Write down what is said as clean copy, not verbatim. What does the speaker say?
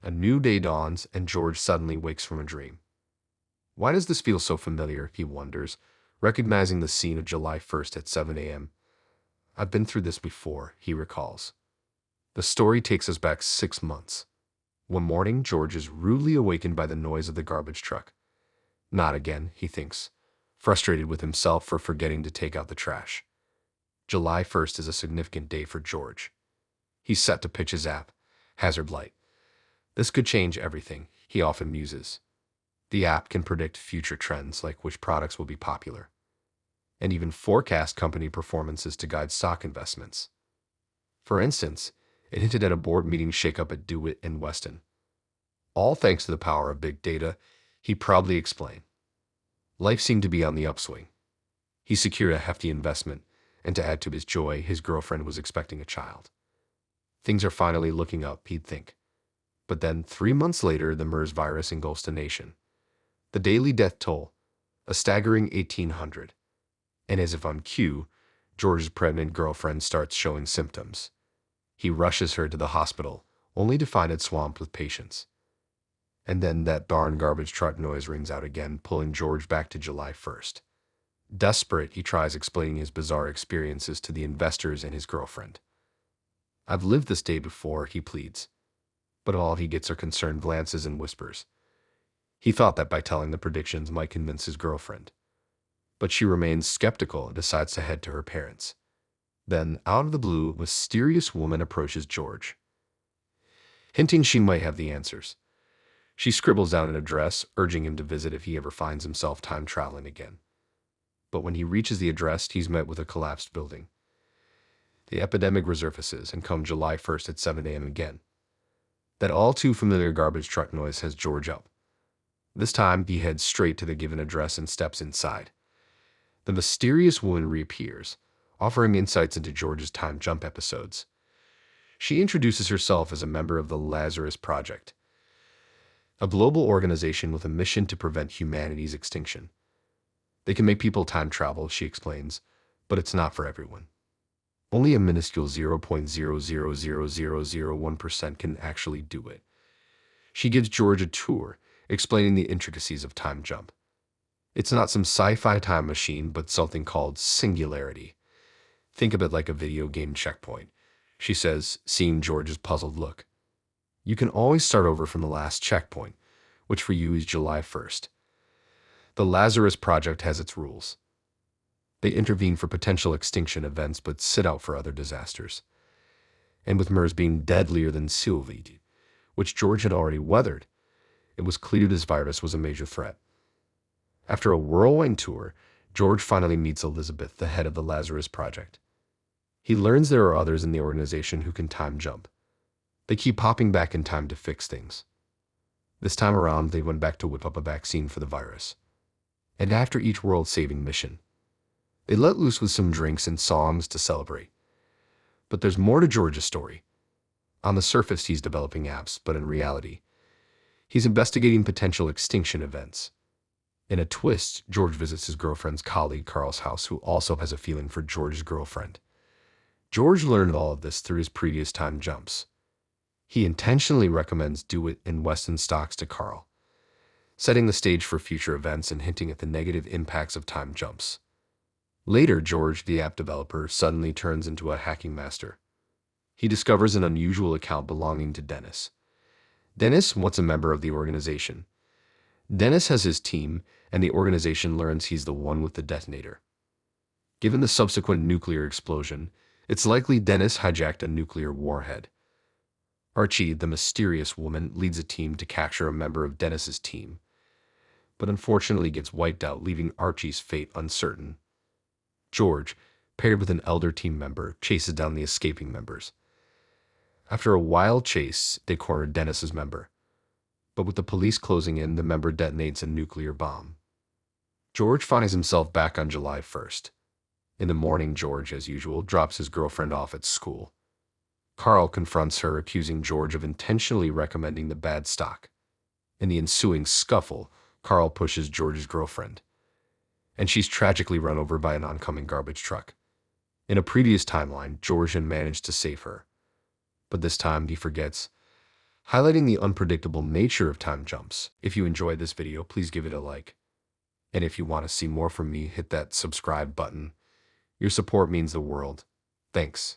A new day dawns, and George suddenly wakes from a dream. Why does this feel so familiar, he wonders, recognizing the scene of July 1st at 7 a.m. I've been through this before, he recalls. The story takes us back 6 months. One morning, George is rudely awakened by the noise of the garbage truck. Not again, he thinks, frustrated with himself for forgetting to take out the trash. July 1st is a significant day for George. He's set to pitch his app, Hazard Light. This could change everything, he often muses. The app can predict future trends like which products will be popular, and even forecast company performances to guide stock investments. For instance, it hinted at a board meeting shakeup at DeWitt and Weston. All thanks to the power of big data, he proudly explained. Life seemed to be on the upswing. He secured a hefty investment, and to add to his joy, his girlfriend was expecting a child. Things are finally looking up, he'd think. But then, 3 months later, the MERS virus engulfs the nation. The daily death toll, a staggering 1,800. And as if on cue, George's pregnant girlfriend starts showing symptoms. He rushes her to the hospital, only to find it swamped with patients. And then that darn garbage truck noise rings out again, pulling George back to July 1st. Desperate, he tries explaining his bizarre experiences to the investors and his girlfriend. I've lived this day before, he pleads. But all he gets are concerned glances and whispers. He thought that by telling the predictions might convince his girlfriend. But she remains skeptical and decides to head to her parents. Then, out of the blue, a mysterious woman approaches George, hinting she might have the answers. She scribbles down an address, urging him to visit if he ever finds himself time-traveling again. But when he reaches the address, he's met with a collapsed building. The epidemic resurfaces, and come July 1st at 7 a.m. again. That all-too-familiar garbage truck noise has George up. This time, he heads straight to the given address and steps inside. The mysterious woman reappears, offering insights into George's time jump episodes. She introduces herself as a member of the Lazarus Project, a global organization with a mission to prevent humanity's extinction. They can make people time travel, she explains, but it's not for everyone. Only a minuscule 0.0000001% can actually do it. She gives George a tour, explaining the intricacies of time jump. It's not some sci-fi time machine, but something called singularity. Think of it like a video game checkpoint, she says, seeing George's puzzled look. You can always start over from the last checkpoint, which for you is July 1st. The Lazarus Project has its rules. They intervene for potential extinction events but sit out for other disasters. And with MERS being deadlier than Sylvie, which George had already weathered, it was clear this virus was a major threat. After a whirlwind tour, George finally meets Elizabeth, the head of the Lazarus Project. He learns there are others in the organization who can time jump. They keep popping back in time to fix things. This time around, they went back to whip up a vaccine for the virus. And after each world-saving mission, they let loose with some drinks and songs to celebrate. But there's more to George's story. On the surface, he's developing apps, but in reality, he's investigating potential extinction events. In a twist, George visits his girlfriend's colleague Carl's house, who also has a feeling for George's girlfriend. George learned all of this through his previous time jumps. He intentionally recommends DeWitt and Weston stocks to Carl, setting the stage for future events and hinting at the negative impacts of time jumps. Later, George, the app developer, suddenly turns into a hacking master. He discovers an unusual account belonging to Dennis. Dennis, once a member of the organization. Dennis has his team, and the organization learns he's the one with the detonator. Given the subsequent nuclear explosion, it's likely Dennis hijacked a nuclear warhead. Archie, the mysterious woman, leads a team to capture a member of Dennis's team, but unfortunately gets wiped out, leaving Archie's fate uncertain. George, paired with an elder team member, chases down the escaping members. After a wild chase, they corner Dennis's member. But with the police closing in, the member detonates a nuclear bomb. George finds himself back on July 1st. In the morning, George, as usual, drops his girlfriend off at school. Carl confronts her, accusing George of intentionally recommending the bad stock. In the ensuing scuffle, Carl pushes George's girlfriend, and she's tragically run over by an oncoming garbage truck. In a previous timeline, George had managed to save her, but this time he forgets highlighting the unpredictable nature of time jumps. If you enjoyed this video, please give it a like. And if you want to see more from me, hit that subscribe button. Your support means the world. Thanks.